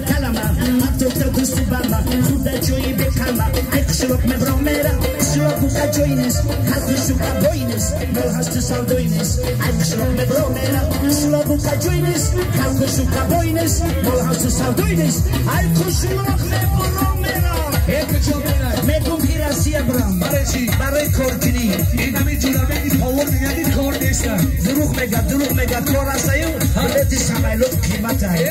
کلمه حتی دوست بما خود جوی بکلمه ایک شلوک مبرامره شلوک بوکا جوی نیست حتی شوکا بوی نیست مل هست سالدوی نیست ایک شلوک مبرامره شلوک بوکا جوی نیست حتی شوکا بوی نیست مل هست سالدوی نیست ایک شلوک مبرامره ایک جوی میگم پیراسی برام برای چی؟ برای کارکنی این همی جورا بگید پاور میگردید کار نیستن دروغ میگرد کار هستایو بلیتی سمایلوت قیمت های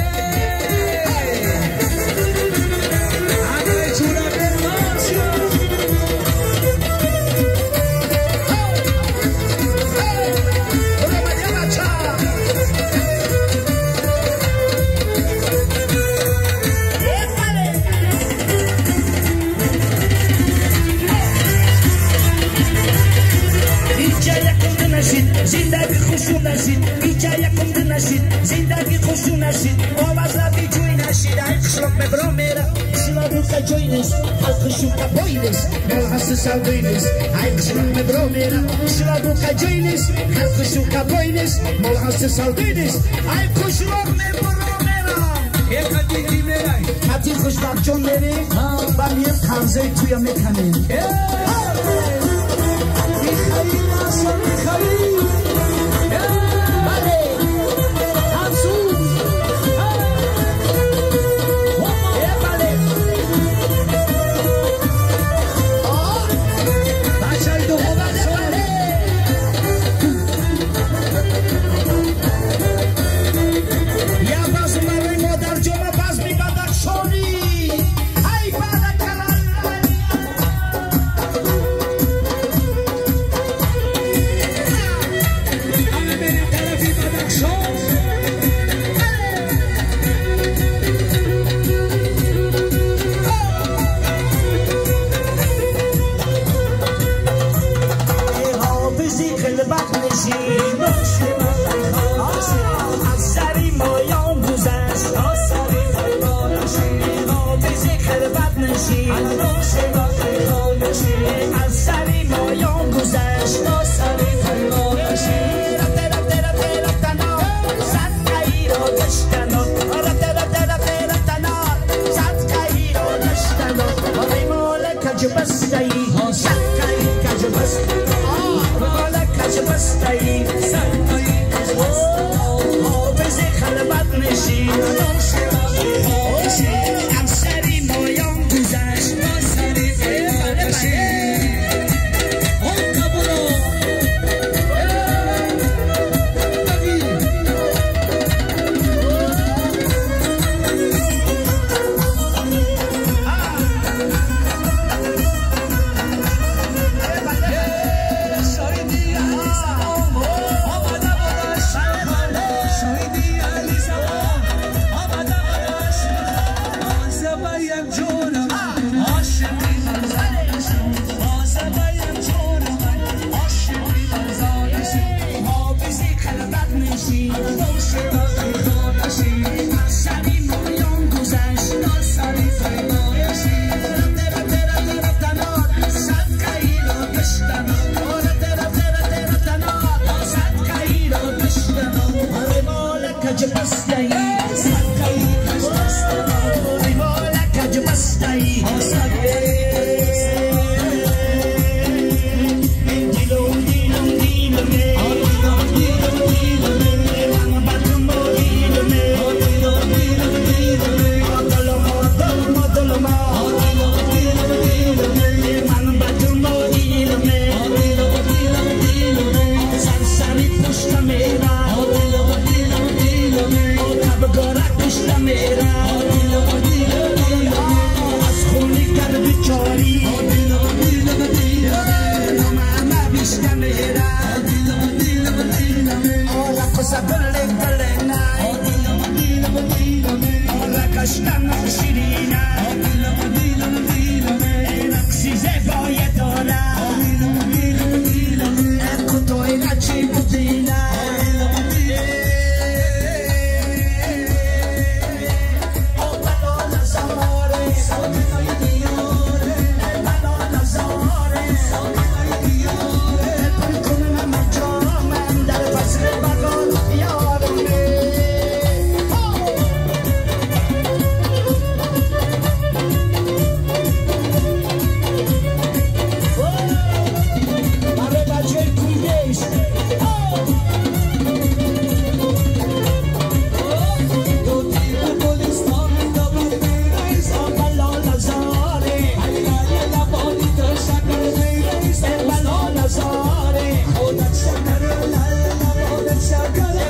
زندگی خوشو نشید ایچه یکم دو نشید زندگی خوشو نشید آواز لبی جوی نشید ایک شلوک مبرا میره شلا بوکا جوی نیست حلق شوکا بوی نیست مل هست سالدوی نیست ایک شلوک مبرا میره شلا بوکا جوی نیست حلق شوکا بوی نیست مل هست سالدوی نیست ایک شلوک مبرا میره یک دیگری میره حتی خوشبخت جون میره و میم خمزه توی میکنیم میخوایی ناسا میخوایی Basta aí,